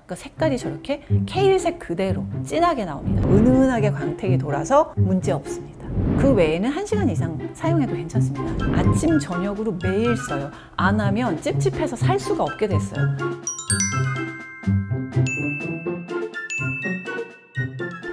그러니까 색깔이 저렇게 케일색 그대로 진하게 나옵니다. 은은하게 광택이 돌아서 문제 없습니다. 그 외에는 1시간 이상 사용해도 괜찮습니다. 아침 저녁으로 매일 써요. 안 하면 찝찝해서 살 수가 없게 됐어요.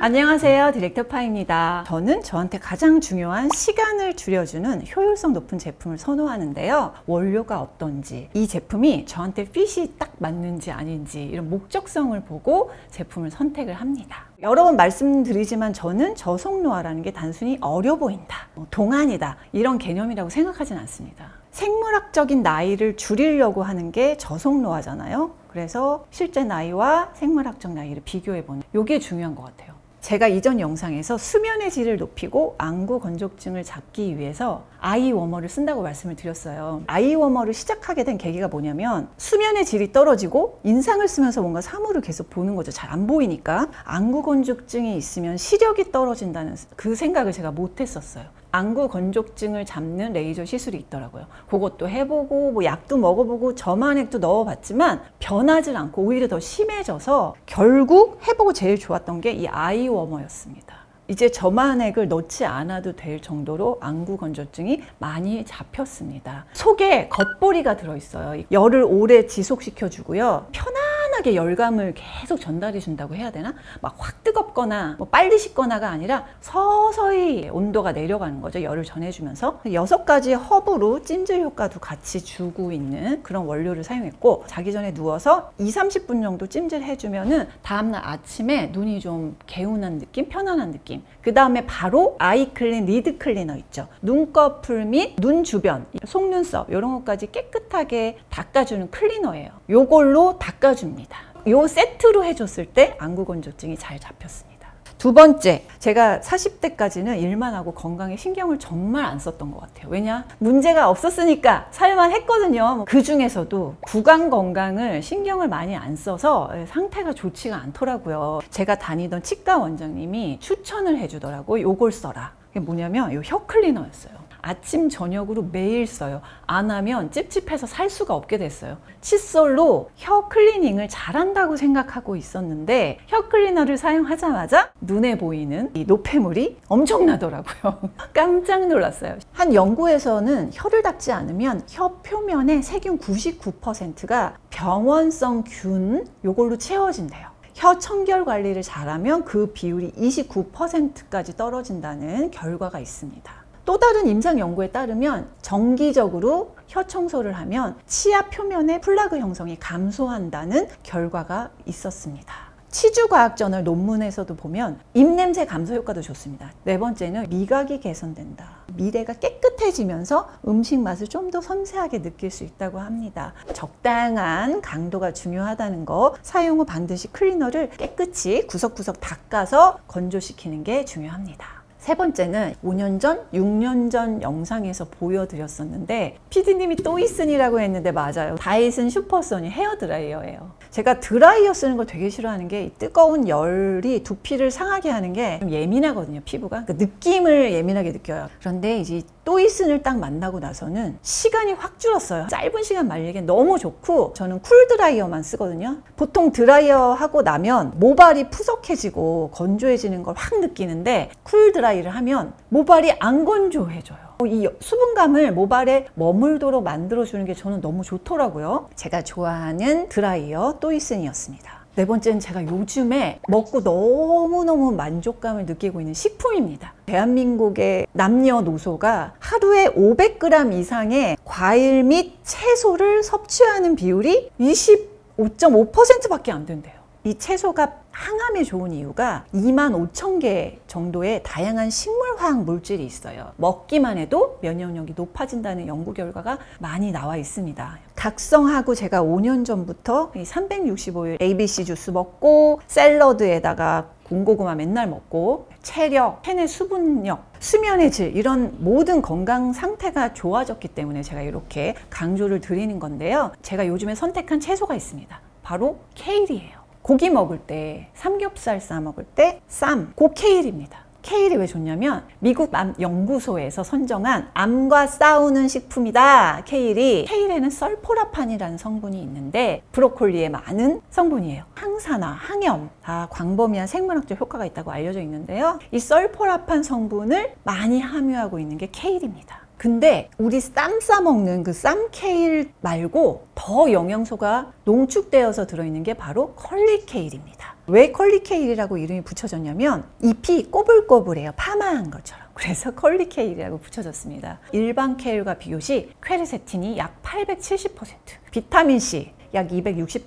안녕하세요, 디렉터 파입니다. 저는 저한테 가장 중요한 시간을 줄여주는 효율성 높은 제품을 선호하는데요. 원료가 어떤지, 이 제품이 저한테 핏이 딱 맞는지 아닌지 이런 목적성을 보고 제품을 선택을 합니다. 여러 번 말씀드리지만 저는 저속노화라는 게 단순히 어려 보인다, 동안이다 이런 개념이라고 생각하진 않습니다. 생물학적인 나이를 줄이려고 하는 게 저속노화잖아요. 그래서 실제 나이와 생물학적 나이를 비교해보는 이게 중요한 것 같아요. 제가 이전 영상에서 수면의 질을 높이고 안구 건조증을 잡기 위해서 아이워머를 쓴다고 말씀을 드렸어요. 아이워머를 시작하게 된 계기가 뭐냐면 수면의 질이 떨어지고 인상을 쓰면서 뭔가 사물을 계속 보는 거죠. 잘 안 보이니까. 안구 건조증이 있으면 시력이 떨어진다는 그 생각을 제가 못 했었어요. 안구 건조증을 잡는 레이저 시술이 있더라고요. 그것도 해보고 뭐 약도 먹어보고 점안액도 넣어봤지만 변하지 않고 오히려 더 심해져서 결국 해보고 제일 좋았던 게 이 아이워머였습니다. 이제 점안액을 넣지 않아도 될 정도로 안구 건조증이 많이 잡혔습니다. 속에 겉보리가 들어있어요. 열을 오래 지속시켜 주고요. 편안하게 열감을 계속 전달해 준다고 해야 되나? 막 확 뜨겁거나 뭐 빨리 식거나가 아니라 서서히 온도가 내려가는 거죠. 열을 전해주면서 6가지 허브로 찜질 효과도 같이 주고 있는 그런 원료를 사용했고, 자기 전에 누워서 20-30분 정도 찜질 해주면은 다음날 아침에 눈이 좀 개운한 느낌, 편안한 느낌. 그 다음에 바로 아이클린 리드 클리너 있죠. 눈꺼풀 및 눈 주변, 속눈썹 이런 것까지 깨끗하게 닦아주는 클리너예요. 요걸로 닦아줍니다. 요 세트로 해줬을 때 안구 건조증이 잘 잡혔습니다. 두 번째, 제가 40대까지는 일만 하고 건강에 신경을 정말 안 썼던 것 같아요. 왜냐? 문제가 없었으니까 살만 했거든요. 그 중에서도 구강 건강을 신경을 많이 안 써서 상태가 좋지가 않더라고요. 제가 다니던 치과 원장님이 추천을 해주더라고요. 요걸 써라. 그게 뭐냐면 요 혀 클리너였어요. 아침 저녁으로 매일 써요. 안 하면 찝찝해서 살 수가 없게 됐어요. 칫솔로 혀 클리닝을 잘한다고 생각하고 있었는데 혀 클리너를 사용하자마자 눈에 보이는 이 노폐물이 엄청나더라고요. 깜짝 놀랐어요. 한 연구에서는 혀를 닦지 않으면 혀 표면의 세균 99%가 병원성 균 요걸로 채워진대요. 혀 청결 관리를 잘하면 그 비율이 29%까지 떨어진다는 결과가 있습니다. 또 다른 임상 연구에 따르면 정기적으로 혀 청소를 하면 치아 표면의 플라그 형성이 감소한다는 결과가 있었습니다. 치주과학저널 논문에서도 보면 입냄새 감소 효과도 좋습니다. 네 번째는 미각이 개선된다. 미래가 깨끗해지면서 음식 맛을 좀 더 섬세하게 느낄 수 있다고 합니다. 적당한 강도가 중요하다는 거, 사용 후 반드시 클리너를 깨끗이 구석구석 닦아서 건조시키는 게 중요합니다. 세 번째는 5년 전, 6년 전 영상에서 보여드렸었는데 피디님이 또 있으니라고 했는데 맞아요. 다이슨 슈퍼소닉 헤어드라이어예요. 제가 드라이어 쓰는 걸 되게 싫어하는 게 뜨거운 열이 두피를 상하게 하는 게 좀 예민하거든요, 피부가. 그 느낌을 예민하게 느껴요. 그런데 이제 또이슨을 딱 만나고 나서는 시간이 확 줄었어요. 짧은 시간 말리기 너무 좋고, 저는 쿨 드라이어만 쓰거든요. 보통 드라이어 하고 나면 모발이 푸석해지고 건조해지는 걸 확 느끼는데 쿨 드라이를 하면 모발이 안 건조해져요. 이 수분감을 모발에 머물도록 만들어주는 게 저는 너무 좋더라고요. 제가 좋아하는 드라이어 또이슨이었습니다. 네 번째는 제가 요즘에 먹고 너무너무 만족감을 느끼고 있는 식품입니다. 대한민국의 남녀노소가 하루에 500g 이상의 과일 및 채소를 섭취하는 비율이 25.5%밖에 안 된대요. 이 채소가 항암에 좋은 이유가 25,000개 정도의 다양한 식물화학 물질이 있어요. 먹기만 해도 면역력이 높아진다는 연구 결과가 많이 나와 있습니다. 각성하고 제가 5년 전부터 365일 ABC 주스 먹고 샐러드에다가 군고구마 맨날 먹고 체력, 체내 수분력, 수면의 질 이런 모든 건강 상태가 좋아졌기 때문에 제가 이렇게 강조를 드리는 건데요. 제가 요즘에 선택한 채소가 있습니다. 바로 케일이에요. 고기 먹을 때, 삼겹살 싸 먹을 때 쌈, 그 케일입니다. 케일이 왜 좋냐면 미국 암 연구소에서 선정한 암과 싸우는 식품이다. 케일에는 설포라판이라는 성분이 있는데 브로콜리에 많은 성분이에요. 항산화, 항염 다 광범위한 생물학적 효과가 있다고 알려져 있는데요. 이 설포라판 성분을 많이 함유하고 있는 게 케일입니다. 근데 우리 쌈 싸먹는 그 쌈케일 말고 더 영양소가 농축되어서 들어있는 게 바로 컬리케일입니다. 왜 컬리케일이라고 이름이 붙여졌냐면 잎이 꼬불꼬불해요. 파마한 것처럼. 그래서 컬리케일이라고 붙여졌습니다. 일반 케일과 비교시 퀘르세틴이 약 870%, 비타민C 약 260%,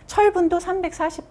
철분도 340%,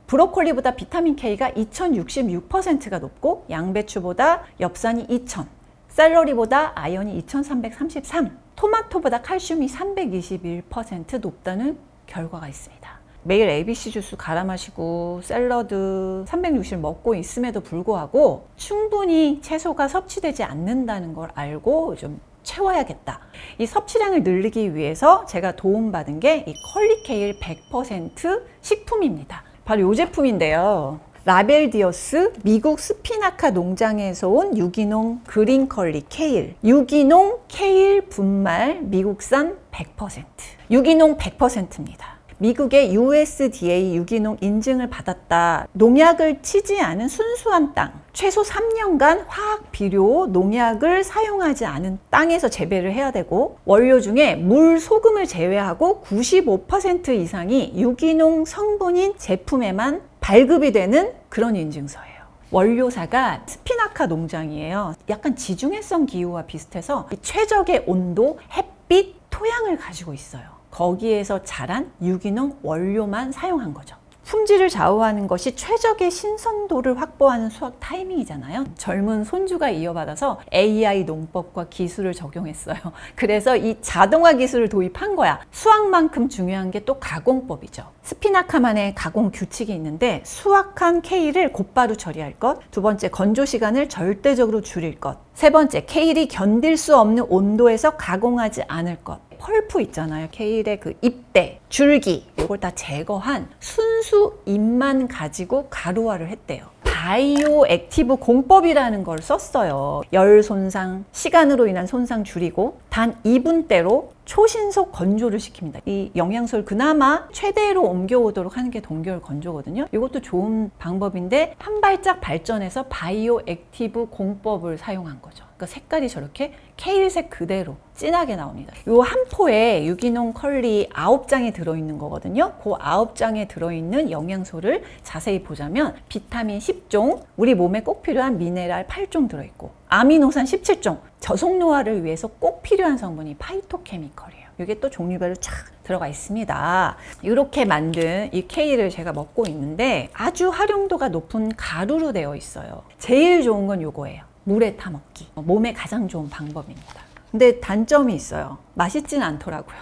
브로콜리보다 비타민 K가 2066%가 높고 양배추보다 엽산이 2000, 샐러리보다 아연이 2333, 토마토보다 칼슘이 321% 높다는 결과가 있습니다. 매일 ABC 주스 갈아 마시고 샐러드 360을 먹고 있음에도 불구하고 충분히 채소가 섭취되지 않는다는 걸 알고 좀 채워야겠다. 이 섭취량을 늘리기 위해서 제가 도움받은 게 이 컬리케일 100% 식품입니다. 바로 이 제품인데요. 라벨디어스 미국 스피나카 농장에서 온 유기농 그린 컬리 케일, 유기농 케일 분말 미국산 100%, 유기농 100%입니다. 미국의 USDA 유기농 인증을 받았다. 농약을 치지 않은 순수한 땅, 최소 3년간 화학 비료, 농약을 사용하지 않은 땅에서 재배를 해야 되고 원료 중에 물, 소금을 제외하고 95% 이상이 유기농 성분인 제품에만 발급이 되는 그런 인증서예요. 원료사가 스피나카 농장이에요. 약간 지중해성 기후와 비슷해서 최적의 온도, 햇빛, 토양을 가지고 있어요. 거기에서 자란 유기농 원료만 사용한 거죠. 품질을 좌우하는 것이 최적의 신선도를 확보하는 수확 타이밍이잖아요. 젊은 손주가 이어받아서 AI 농법과 기술을 적용했어요. 그래서 이 자동화 기술을 도입한 거야. 수확만큼 중요한 게 또 가공법이죠. 스피나카만의 가공 규칙이 있는데 수확한 케일을 곧바로 처리할 것, 두 번째 건조 시간을 절대적으로 줄일 것, 세 번째 케일이 견딜 수 없는 온도에서 가공하지 않을 것, 펄프 있잖아요. 케일의 그 잎대, 줄기 이걸 다 제거한 순수 잎만 가지고 가루화를 했대요. 바이오 액티브 공법이라는 걸 썼어요. 열 손상, 시간으로 인한 손상 줄이고 단 2분대로 초신속 건조를 시킵니다. 이 영양소를 그나마 최대로 옮겨오도록 하는 게 동결 건조거든요. 이것도 좋은 방법인데 한 발짝 발전해서 바이오 액티브 공법을 사용한 거죠. 그러니까 색깔이 저렇게 케일색 그대로 진하게 나옵니다. 이 한 포에 유기농 컬리 9장이 들어있는 거거든요. 그 9장에 들어있는 영양소를 자세히 보자면 비타민 10종, 우리 몸에 꼭 필요한 미네랄 8종 들어있고 아미노산 17종, 저속노화를 위해서 꼭 필요한 성분이 파이토케미컬이에요. 이게 또 종류별로 쫙 들어가 있습니다. 이렇게 만든 이 케일을 제가 먹고 있는데 아주 활용도가 높은 가루로 되어 있어요. 제일 좋은 건 요거예요. 물에 타먹기. 몸에 가장 좋은 방법입니다. 근데 단점이 있어요. 맛있진 않더라고요.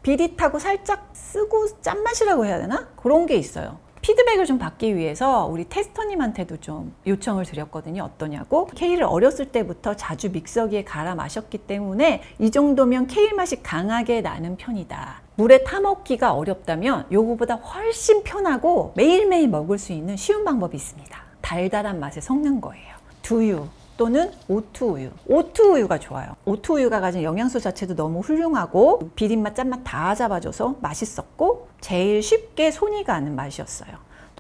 비릿하고 살짝 쓰고 짠맛이라고 해야 되나? 그런 게 있어요. 피드백을 좀 받기 위해서 우리 테스터님한테도 좀 요청을 드렸거든요. 어떠냐고. 케일을 어렸을 때부터 자주 믹서기에 갈아 마셨기 때문에 이 정도면 케일 맛이 강하게 나는 편이다. 물에 타먹기가 어렵다면 요거보다 훨씬 편하고 매일매일 먹을 수 있는 쉬운 방법이 있습니다. 달달한 맛에 섞는 거예요. 두유 또는 오트우유. 오트우유가 좋아요. 오트우유가 가진 영양소 자체도 너무 훌륭하고 비린맛, 짠맛 다 잡아줘서 맛있었고 제일 쉽게 손이 가는 맛이었어요.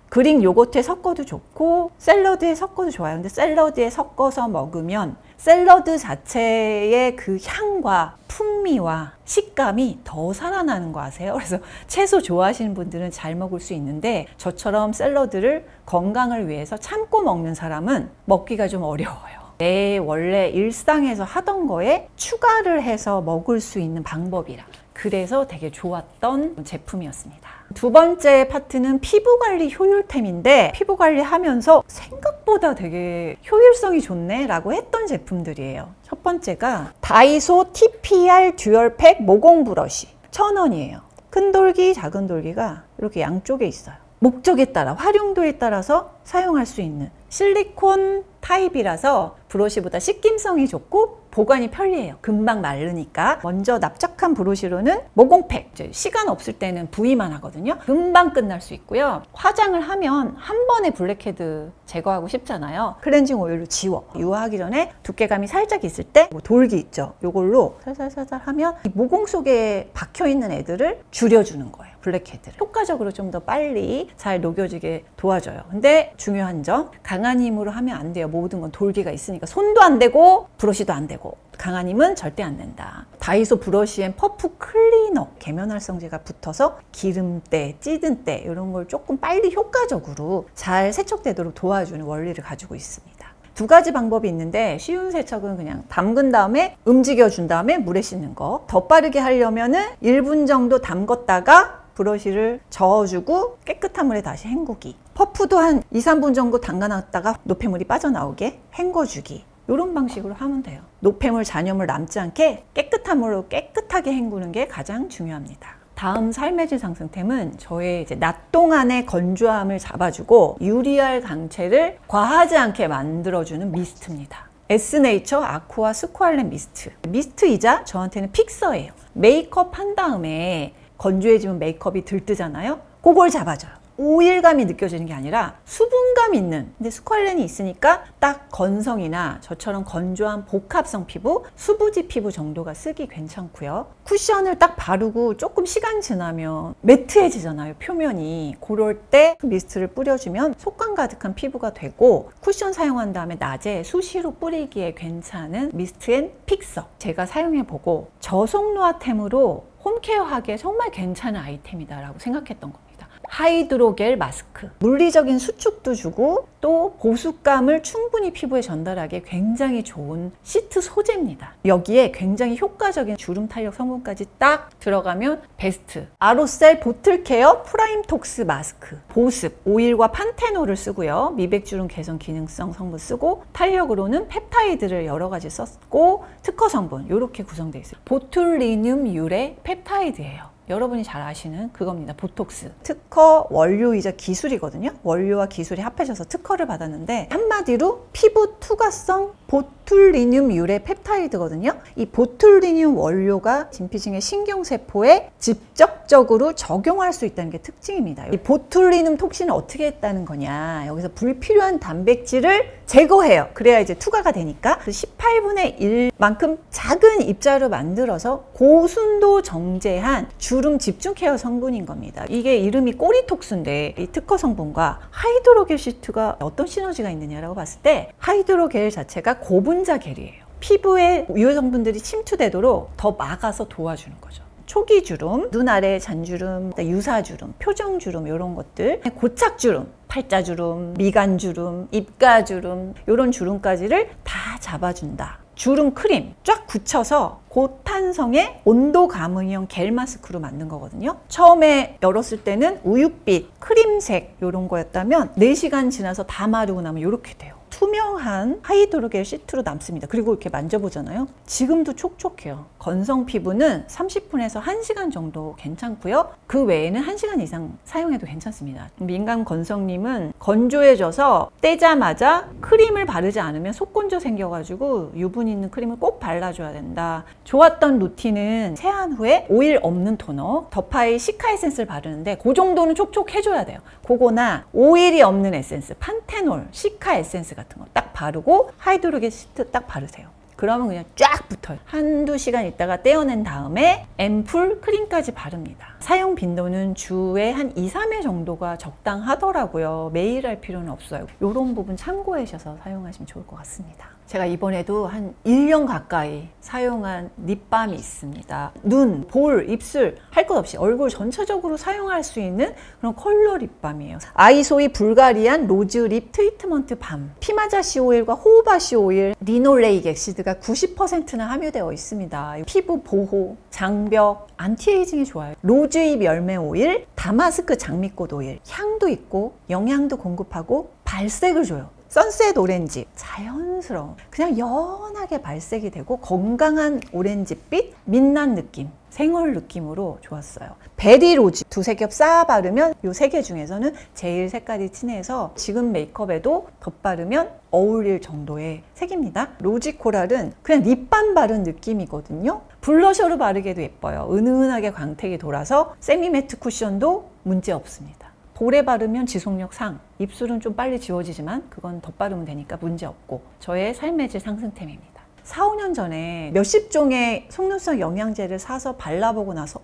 그릭 요거트에 섞어도 좋고 샐러드에 섞어도 좋아요. 근데 샐러드에 섞어서 먹으면 샐러드 자체의 그 향과 풍미와 식감이 더 살아나는 거 아세요? 그래서 채소 좋아하시는 분들은 잘 먹을 수 있는데 저처럼 샐러드를 건강을 위해서 참고 먹는 사람은 먹기가 좀 어려워요. 내 원래 일상에서 하던 거에 추가를 해서 먹을 수 있는 방법이라 그래서 되게 좋았던 제품이었습니다. 두 번째 파트는 피부관리 효율템인데 피부관리 하면서 생각보다 되게 효율성이 좋네 라고 했던 제품들이에요. 첫 번째가 다이소 TPR 듀얼팩 모공 브러쉬 1,000원이에요. 큰 돌기, 작은 돌기가 이렇게 양쪽에 있어요. 목적에 따라, 활용도에 따라서 사용할 수 있는 실리콘 타입이라서 브러쉬보다 씻김성이 좋고 보관이 편리해요. 금방 마르니까. 먼저 납작한 브러쉬로는 모공팩, 시간 없을 때는 부위만 하거든요. 금방 끝날 수 있고요. 화장을 하면 한 번에 블랙헤드 제거하고 싶잖아요. 클렌징 오일로 지워. 유화하기 전에 두께감이 살짝 있을 때 돌기 있죠. 이걸로 살살살살 하면 이 모공 속에 박혀있는 애들을 줄여주는 거예요. 블랙헤드를 효과적으로 좀 더 빨리 잘 녹여지게 도와줘요. 근데 중요한 점, 강한 힘으로 하면 안 돼요. 모든 건 돌기가 있으니까 손도 안 되고 브러쉬도 안 되고 강한 힘은 절대 안 된다. 다이소 브러쉬 앤 퍼프 클리너 계면활성제가 붙어서 기름때, 찌든 때 이런 걸 조금 빨리 효과적으로 잘 세척되도록 도와주는 원리를 가지고 있습니다. 두 가지 방법이 있는데 쉬운 세척은 그냥 담근 다음에 움직여 준 다음에 물에 씻는 거. 더 빠르게 하려면은 1분 정도 담궜다가 브러쉬를 저어주고 깨끗한 물에 다시 헹구기. 퍼프도 한 2-3분 정도 담가놨다가 노폐물이 빠져나오게 헹궈주기. 이런 방식으로 하면 돼요. 노폐물, 잔여물 남지 않게 깨끗한 물로 깨끗하게 헹구는 게 가장 중요합니다. 다음 삶의 질 상승템은 저의 낮 동안의 건조함을 잡아주고 유리알 강체를 과하지 않게 만들어주는 미스트입니다. 에스네이처 아쿠아 스쿠알렛 미스트. 미스트이자 저한테는 픽서예요. 메이크업 한 다음에 건조해지면 메이크업이 들뜨잖아요. 그걸 잡아줘요. 오일감이 느껴지는 게 아니라 수분감 있는, 근데 스쿠알렛이 있으니까 딱 건성이나 저처럼 건조한 복합성 피부, 수부지 피부 정도가 쓰기 괜찮고요. 쿠션을 딱 바르고 조금 시간 지나면 매트해지잖아요, 표면이. 그럴 때 미스트를 뿌려주면 속감 가득한 피부가 되고, 쿠션 사용한 다음에 낮에 수시로 뿌리기에 괜찮은 미스트 앤 픽서. 제가 사용해보고 저속노화템으로 홈케어하기에 정말 괜찮은 아이템이다라고 생각했던 겁니다. 하이드로겔 마스크. 물리적인 수축도 주고 또 보습감을 충분히 피부에 전달하기에 굉장히 좋은 시트 소재입니다. 여기에 굉장히 효과적인 주름 탄력 성분까지 딱 들어가면 베스트. 아로셀 보틀 케어 프라임톡스 마스크. 보습, 오일과 판테놀을 쓰고요. 미백주름 개선 기능성 성분 쓰고, 탄력으로는 펩타이드를 여러 가지 썼고, 특허 성분 이렇게 구성되어 있어요. 보툴리눔 유래 펩타이드예요. 여러분이 잘 아시는 그겁니다. 보톡스. 특허 원료이자 기술이거든요. 원료와 기술이 합해져서 특허를 받았는데, 한마디로 피부 투과성 보툴리눔 유래 펩타이드거든요. 이 보툴리눔 원료가 진피층의 신경세포에 직접적으로 적용할 수 있다는 게 특징입니다. 이 보툴리눔 톡신을 어떻게 했다는 거냐. 여기서 불필요한 단백질을 제거해요. 그래야 이제 투과가 되니까. 18분의 1만큼 작은 입자로 만들어서 고순도 정제한 주름 집중 케어 성분인 겁니다. 이게 이름이 꼬리톡스인데, 이 특허 성분과 하이드로겔 시트가 어떤 시너지가 있느냐라고 봤을 때, 하이드로겔 자체가 고분자 겔이에요. 피부에 유해 성분들이 침투되도록 더 막아서 도와주는 거죠. 초기 주름, 눈 아래 잔주름, 유사주름, 표정주름 이런 것들, 고착주름, 팔자주름, 미간주름, 입가주름 이런 주름까지를 다 잡아준다. 주름 크림 쫙 굳혀서 고탄성의 온도 감응형 겔 마스크로 만든 거거든요. 처음에 열었을 때는 우윳빛, 크림색 이런 거였다면 4시간 지나서 다 마르고 나면 이렇게 돼요. 투명한 하이드로겔 시트로 남습니다. 그리고 이렇게 만져보잖아요. 지금도 촉촉해요. 건성 피부는 30분에서 1시간 정도 괜찮고요. 그 외에는 1시간 이상 사용해도 괜찮습니다. 민감 건성님은 건조해져서 떼자마자 크림을 바르지 않으면 속건조 생겨가지고 유분 있는 크림을 꼭 발라줘야 된다. 좋았던 루틴은 세안 후에 오일 없는 토너, 더파이 시카 에센스를 바르는데 그 정도는 촉촉해줘야 돼요. 그거나 오일이 없는 에센스, 판테놀, 시카 에센스 같은 거 딱 바르고 하이드로겔 시트 딱 바르세요. 그러면 그냥 쫙 붙어요. 한두 시간 있다가 떼어낸 다음에 앰플 크림까지 바릅니다. 사용 빈도는 주에 한 2-3회 정도가 적당하더라고요. 매일 할 필요는 없어요. 이런 부분 참고하셔서 사용하시면 좋을 것 같습니다. 제가 이번에도 한 1년 가까이 사용한 립밤이 있습니다. 눈, 볼, 입술 할 것 없이 얼굴 전체적으로 사용할 수 있는 그런 컬러 립밤이에요. 아이소이 불가리안 로즈 립 트리트먼트 밤. 피마자시 오일과 호호바시 오일, 리놀레익 엑시드가 90%나 함유되어 있습니다. 피부 보호, 장벽, 안티에이징에 좋아요. 로즈잎 열매 오일, 다마스크 장미꽃 오일. 향도 있고 영양도 공급하고 발색을 줘요. 선셋 오렌지, 자연스러운 그냥 연하게 발색이 되고 건강한 오렌지빛, 민낯 느낌, 생얼 느낌으로 좋았어요. 베리 로즈 두세 겹 쌓아 바르면 이 세 개 중에서는 제일 색깔이 진해서 지금 메이크업에도 덧바르면 어울릴 정도의 색입니다. 로지 코랄은 그냥 립밤 바른 느낌이거든요. 블러셔로 바르기도 예뻐요. 은은하게 광택이 돌아서 세미 매트 쿠션도 문제 없습니다. 볼에 바르면 지속력 상, 입술은 좀 빨리 지워지지만 그건 덧바르면 되니까 문제 없고 저의 삶의 질 상승템입니다. 4, 5년 전에 몇십 종의 속눈썹 영양제를 사서 발라보고 나서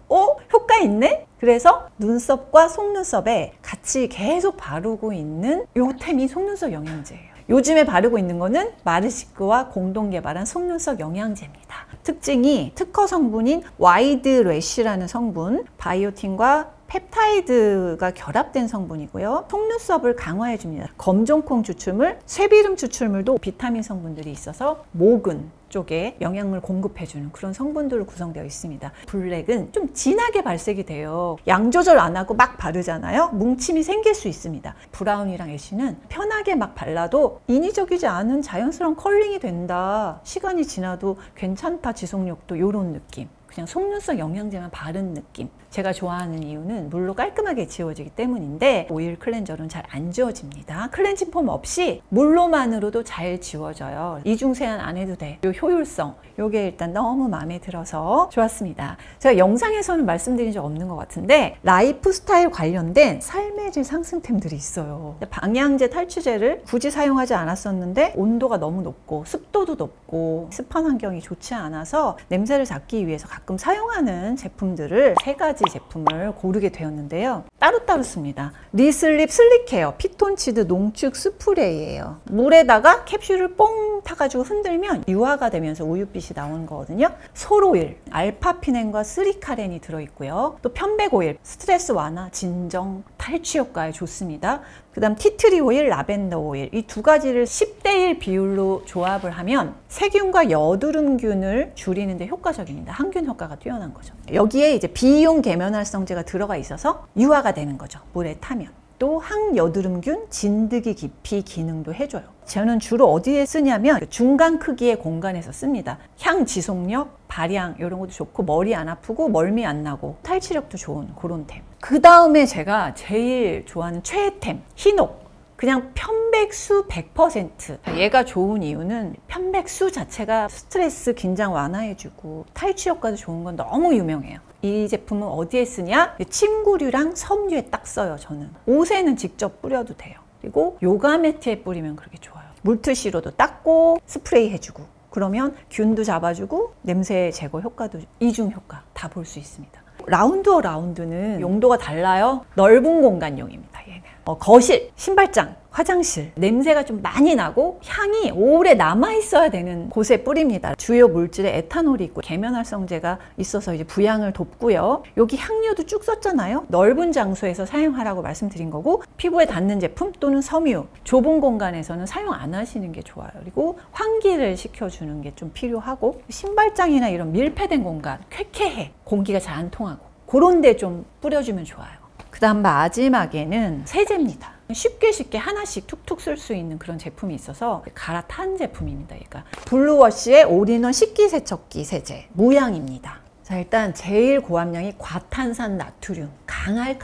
효과 있네? 그래서 눈썹과 속눈썹에 같이 계속 바르고 있는 요 템이 속눈썹 영양제예요. 요즘에 바르고 있는 거는 마르시크와 공동 개발한 속눈썹 영양제입니다. 특징이 특허 성분인 와이드 래쉬라는 성분, 바이오틴과 펩타이드가 결합된 성분이고요. 속눈썹을 강화해 줍니다. 검정콩 추출물, 쇠비름 추출물도 비타민 성분들이 있어서 모근 쪽에 영양을 공급해주는 그런 성분들로 구성되어 있습니다. 블랙은 좀 진하게 발색이 돼요. 양 조절 안 하고 막 바르잖아요. 뭉침이 생길 수 있습니다. 브라운이랑 애쉬는 편하게 막 발라도 인위적이지 않은 자연스러운 컬링이 된다. 시간이 지나도 괜찮다. 지속력도 이런 느낌. 그냥 속눈썹 영양제만 바른 느낌. 제가 좋아하는 이유는 물로 깔끔하게 지워지기 때문인데 오일 클렌저는 잘 안 지워집니다. 클렌징 폼 없이 물로만으로도 잘 지워져요. 이중 세안 안 해도 돼. 요 효율성, 요게 일단 너무 마음에 들어서 좋았습니다. 제가 영상에서는 말씀드린 적 없는 것 같은데 라이프 스타일 관련된 삶의 질 상승템들이 있어요. 방향제 탈취제를 굳이 사용하지 않았었는데 온도가 너무 높고 습도도 높고 습한 환경이 좋지 않아서 냄새를 잡기 위해서 가끔 사용하는 제품들을 세 가지 제품을 고르게 되었는데요. 따로따로 씁니다. 리슬립 슬릭헤어 피톤치드 농축 스프레이예요. 물에다가 캡슐을 뽕 타가지고 흔들면 유화가 되면서 우유빛이 나오는 거거든요. 솔오일, 알파피넨과 스리카렌이 들어있고요. 또 편백오일, 스트레스 완화, 진정, 탈취 효과에 좋습니다. 그 다음 티트리 오일, 라벤더 오일 이 두 가지를 10대1 비율로 조합을 하면 세균과 여드름균을 줄이는 데 효과적입니다. 항균 효과가 뛰어난 거죠. 여기에 이제 비용 계면활성제가 들어가 있어서 유화가 되는 거죠. 물에 타면. 또 항여드름균 진드기 기피 기능도 해줘요. 저는 주로 어디에 쓰냐면 중간 크기의 공간에서 씁니다. 향 지속력, 발향 이런 것도 좋고 머리 안 아프고 멀미 안 나고 탈취력도 좋은 그런 템. 그 다음에 제가 제일 좋아하는 최애템 흰옥. 그냥 편백수 100%. 얘가 좋은 이유는 편백수 자체가 스트레스 긴장 완화해주고 탈취 효과도 좋은 건 너무 유명해요. 이 제품은 어디에 쓰냐? 침구류랑 섬유에 딱 써요. 저는 옷에는 직접 뿌려도 돼요. 그리고 요가 매트에 뿌리면 그렇게 좋아요. 물티슈로도 닦고 스프레이 해주고 그러면 균도 잡아주고 냄새 제거 효과도 이중 효과 다 볼 수 있습니다. 라운드어 라운드는 용도가 달라요. 넓은 공간용입니다. 얘는 거실, 신발장, 화장실 냄새가 좀 많이 나고 향이 오래 남아 있어야 되는 곳에 뿌립니다. 주요 물질에 에탄올이 있고 계면활성제가 있어서 이제 부양을 돕고요. 여기 향료도 쭉 썼잖아요. 넓은 장소에서 사용하라고 말씀드린 거고 피부에 닿는 제품 또는 섬유 좁은 공간에서는 사용 안 하시는 게 좋아요. 그리고 환기를 시켜주는 게 좀 필요하고 신발장이나 이런 밀폐된 공간 쾌쾌해 공기가 잘 안 통하고 그런 데 좀 뿌려주면 좋아요. 그 다음 마지막에는 세제입니다. 쉽게 하나씩 툭툭 쓸 수 있는 그런 제품이 있어서 갈아탄 제품입니다. 얘가 블루워시의 올인원 식기세척기 세제 무향입니다. 자, 일단 제일 고함량이 과탄산 나트륨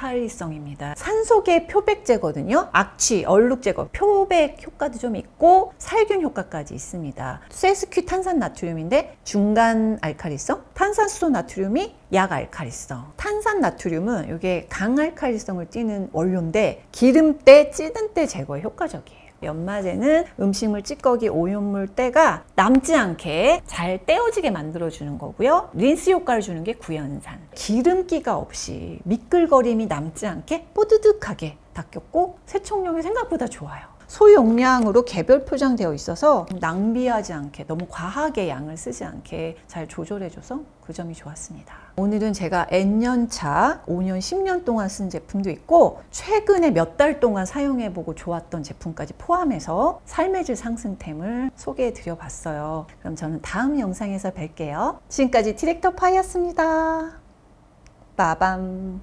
강알칼리성입니다. 산소계 표백제거든요. 악취, 얼룩 제거, 표백 효과도 좀 있고 살균 효과까지 있습니다. 세스큐 탄산 나트륨인데 중간 알칼리성, 탄산수소 나트륨이 약알칼리성. 탄산 나트륨은 이게 강알칼리성을 띠는 원료인데 기름때, 찌든 때 제거에 효과적이에요. 연마제는 음식물 찌꺼기 오염물 때가 남지 않게 잘 떼어지게 만들어주는 거고요. 린스 효과를 주는 게 구연산. 기름기가 없이 미끌거림이 남지 않게 뽀드득하게 닦였고 세척력이 생각보다 좋아요. 소용량으로 개별 포장되어 있어서 낭비하지 않게 너무 과하게 양을 쓰지 않게 잘 조절해줘서 그 점이 좋았습니다. 오늘은 제가 N년차 5년 10년 동안 쓴 제품도 있고 최근에 몇 달 동안 사용해보고 좋았던 제품까지 포함해서 삶의 질 상승템을 소개해 드려봤어요. 그럼 저는 다음 영상에서 뵐게요. 지금까지 디렉터 파이였습니다. 빠밤.